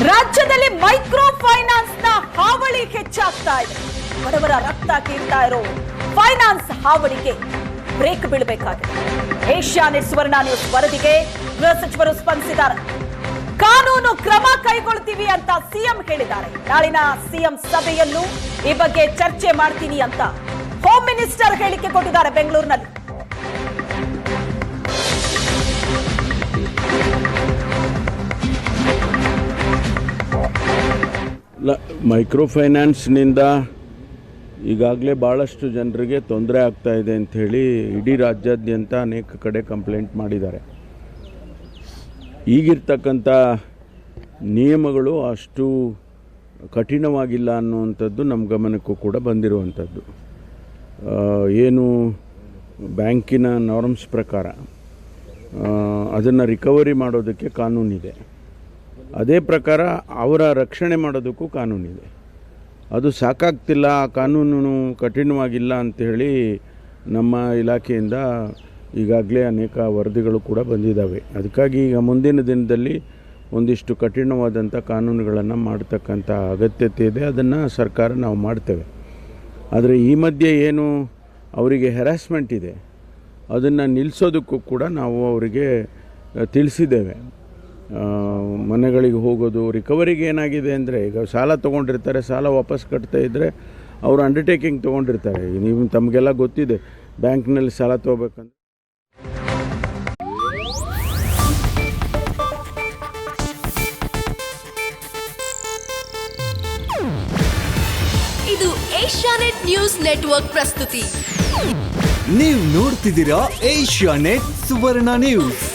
ರಾಜ್ಯದಲ್ಲಿ micro finance ನ ಹಾವಳಿ ಹೆಚ್ಚಾಗ್ತಾ ಇದೆ. ಬಡವರ ರಕ್ತ ಕೀಳ್ತಾ ಇರೋ ಫೈನಾನ್ಸ್ ಹಾವಳಿಗೆ ಬ್ರೇಕ್ ಬೀಳಬೇಕಾಗಿದೆ. ಏಷ್ಯಾನೆಟ್ ಸುವರ್ಣ ನ್ಯೂಸ್ ವರದಿಗೆ ಗೃಹ ಸಚಿವರು ಸ್ಪಂದಿಸಿದ್ದಾರೆ. ಕಾನೂನು ಕ್ರಮ ಕೈಗೊಳ್ತೀವಿ ಅಂತ ಸಿಎಂ ಹೇಳಿದ್ದಾರೆ. ನಾಳಿನ ಸಿಎಂ ಸಭೆಯಲ್ಲೂ ಈ ಬಗ್ಗೆ ಚರ್ಚೆ ಮಾಡ್ತೀನಿ ಅಂತ ಹೋಮ್ ಮಿನಿಸ್ಟರ್ ಹೇಳಿಕೆ ಕೊಟ್ಟಿದ್ದಾರೆ ಬೆಂಗಳೂರಿನಲ್ಲಿ. ಮೈಕ್ರೋ ಫೈನಾನ್ಸ್ನಿಂದ ಈಗಾಗಲೇ ಭಾಳಷ್ಟು ಜನರಿಗೆ ತೊಂದರೆ ಆಗ್ತಾ ಇದೆ ಅಂಥೇಳಿ ಇಡೀ ರಾಜ್ಯಾದ್ಯಂತ ಅನೇಕ ಕಡೆ ಕಂಪ್ಲೇಂಟ್ ಮಾಡಿದ್ದಾರೆ. ಈಗಿರ್ತಕ್ಕಂಥ ನಿಯಮಗಳು ಅಷ್ಟು ಕಠಿಣವಾಗಿಲ್ಲ ಅನ್ನುವಂಥದ್ದು ನಮ್ಮ ಗಮನಕ್ಕೂ ಕೂಡ ಬಂದಿರುವಂಥದ್ದು. ಏನು ಬ್ಯಾಂಕಿನ ನಾರ್ಮ್ಸ್ ಪ್ರಕಾರ ಅದನ್ನು ರಿಕವರಿ ಮಾಡೋದಕ್ಕೆ ಕಾನೂನಿದೆ. ಅದೇ ಪ್ರಕಾರ ಅವರ ರಕ್ಷಣೆ ಮಾಡೋದಕ್ಕೂ ಕಾನೂನಿದೆ. ಅದು ಸಾಕಾಗ್ತಿಲ್ಲ, ಆ ಕಾನೂನು ಕಠಿಣವಾಗಿಲ್ಲ ಅಂಥೇಳಿ ನಮ್ಮ ಇಲಾಖೆಯಿಂದ ಈಗಾಗಲೇ ಅನೇಕ ವರದಿಗಳು ಕೂಡ ಬಂದಿದ್ದಾವೆ. ಅದಕ್ಕಾಗಿ ಈಗ ಮುಂದಿನ ದಿನದಲ್ಲಿ ಒಂದಿಷ್ಟು ಕಠಿಣವಾದಂಥ ಕಾನೂನುಗಳನ್ನು ಮಾಡ್ತಕ್ಕಂಥ ಅಗತ್ಯತೆ ಇದೆ. ಅದನ್ನು ಸರ್ಕಾರ ನಾವು ಮಾಡ್ತೇವೆ. ಆದರೆ ಈ ಮಧ್ಯೆ ಏನು ಅವರಿಗೆ ಹೆರಾಸ್ಮೆಂಟ್ ಇದೆ ಅದನ್ನು ನಿಲ್ಲಿಸೋದಕ್ಕೂ ಕೂಡ ನಾವು ಅವರಿಗೆ ತಿಳಿಸಿದ್ದೇವೆ. ಮನೆಗಳಿಗೆ ಹೋಗೋದು, ರಿಕವರಿಗೆ ಏನಾಗಿದೆ ಅಂದರೆ ಈಗ ಸಾಲ ತೊಗೊಂಡಿರ್ತಾರೆ, ಸಾಲ ವಾಪಸ್ ಕಟ್ತಾ ಇದ್ದರೆ ಅವರು ಅಂಡರ್ಟೇಕಿಂಗ್ ತೊಗೊಂಡಿರ್ತಾರೆ. ನೀವು ತಮಗೆಲ್ಲ ಗೊತ್ತಿದೆ ಬ್ಯಾಂಕ್ನಲ್ಲಿ ಸಾಲ ತೊಗೋಬೇಕಂದ್ರೆ. ಇದು ಏಷ್ಯಾನೆಟ್ ನ್ಯೂಸ್ ನೆಟ್ವರ್ಕ್ ಪ್ರಸ್ತುತಿ. ನೀವು ನೋಡ್ತಿದ್ದೀರಾ ಏಷ್ಯಾನೆಟ್ ಸುವರ್ಣ ನ್ಯೂಸ್.